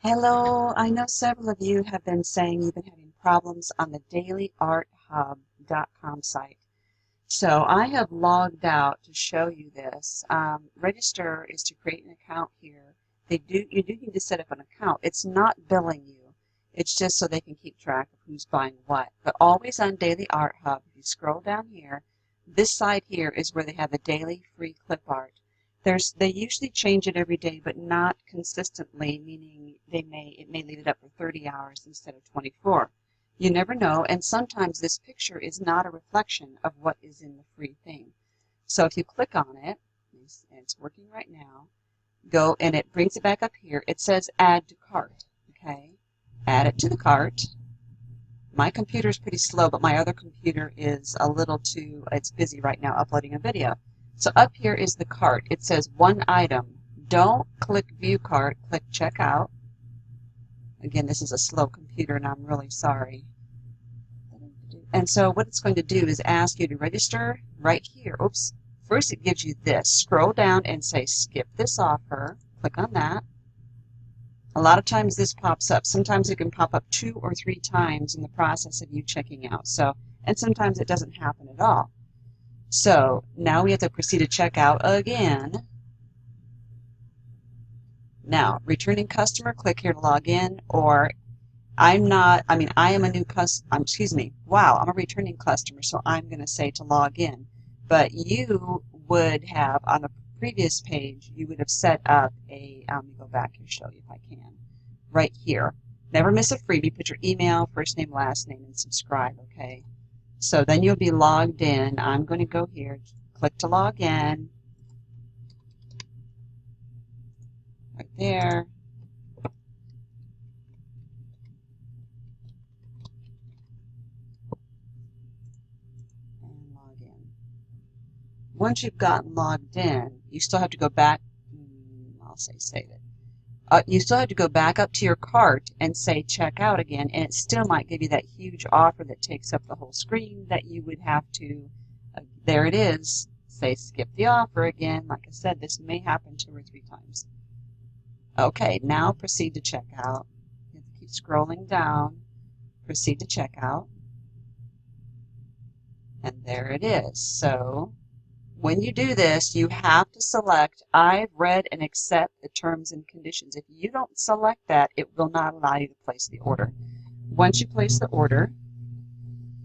Hello, I know several of you have been saying you've been having problems on the dailyarthub.com site. So I have logged out to show you this. Register is to create an account here. You do need to set up an account. It's not billing you. It's just so they can keep track of who's buying what. But always on Daily Art Hub, if you scroll down here, this side here is where they have the daily free clip art. They usually change it every day, but not consistently, meaning it may leave it up for 30 hours instead of 24. You never know, and sometimes this picture is not a reflection of what is in the free thing. So if you click on it, it's working right now, go and it brings it back up here. It says add to cart, okay? Add it to the cart. My computer is pretty slow, but my other computer is a little too, it's busy right now uploading a video. So up here is the cart. It says one item. Don't click view cart, click checkout. Again, this is a slow computer and I'm really sorry. And so what it's going to do is ask you to register right here. Oops. First it gives you this. Scroll down and say skip this offer. Click on that. A lot of times this pops up. Sometimes it can pop up 2 or 3 times in the process of you checking out. And sometimes it doesn't happen at all. So now we have to proceed to check out again. Now, returning customer, click here to log in, or I am a new customer, wow, I'm a returning customer, so I'm going to say to log in. But you would have, on the previous page, you would have set up let me go back and show you if I can, right here. Never miss a freebie, put your email, first name, last name, and subscribe, okay? So then you'll be logged in. I'm going to go here, click to log in, right there. And log in. Once you've gotten logged in, you still have to go back, I'll say save it. You still have to go back up to your cart and say check out again, and it still might give you that huge offer that takes up the whole screen that you would have to, there it is, say skip the offer again. Like I said, this may happen 2 or 3 times. Okay, now proceed to check out. You have to keep scrolling down, proceed to check out, and there it is. So when you do this, you have to select, I've read and accept the terms and conditions. If you don't select that, it will not allow you to place the order. Once you place the order,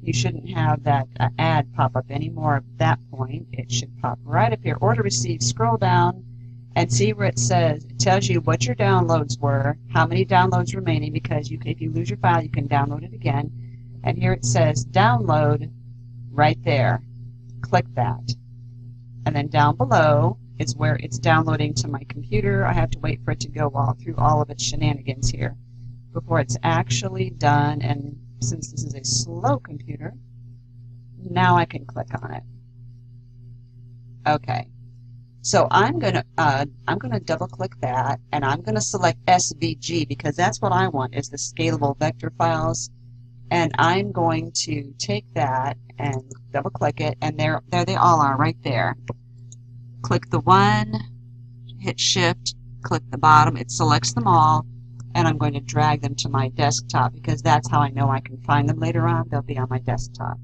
you shouldn't have that ad pop up anymore at that point. It should pop right up here. Order received. Scroll down and see where it says, it tells you what your downloads were, how many downloads remaining, because if you lose your file, you can download it again. And here it says download right there. Click that. And then down below is where it's downloading to my computer. I have to wait for it to go through all of its shenanigans here before it's actually done. And since this is a slow computer, now I can click on it. Okay. So I'm gonna double click that, and I'm gonna select SVG because that's what I want, is the scalable vector files. And I'm going to take that and double click it, and there they all are right there. Click the one, hit shift, click the bottom, it selects them all, and I'm going to drag them to my desktop because that's how I know I can find them later on. They'll be on my desktop.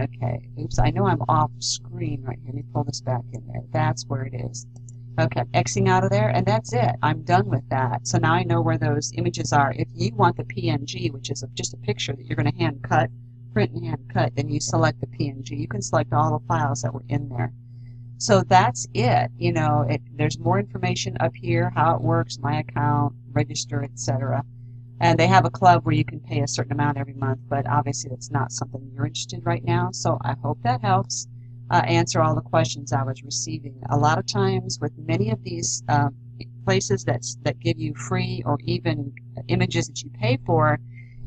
Okay, oops, I know I'm off screen right here. Let me pull this back in there. That's where it is. Okay, Xing out of there, and that's it. I'm done with that. So now I know where those images are. If you want the PNG, which is just a picture that you're going to hand cut, print and hand cut, then you select the PNG. You can select all the files that were in there. So that's it. You know, there's more information up here, how it works, my account, register, etc. And they have a club where you can pay a certain amount every month, but obviously that's not something you're interested in right now. So I hope that helps answer all the questions I was receiving. A lot of times with many of these places that give you free or even images that you pay for,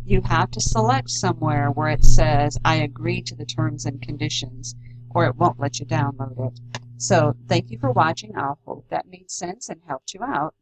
you have to select somewhere where it says, I agree to the terms and conditions, or it won't let you download it. So thank you for watching. I hope that made sense and helped you out.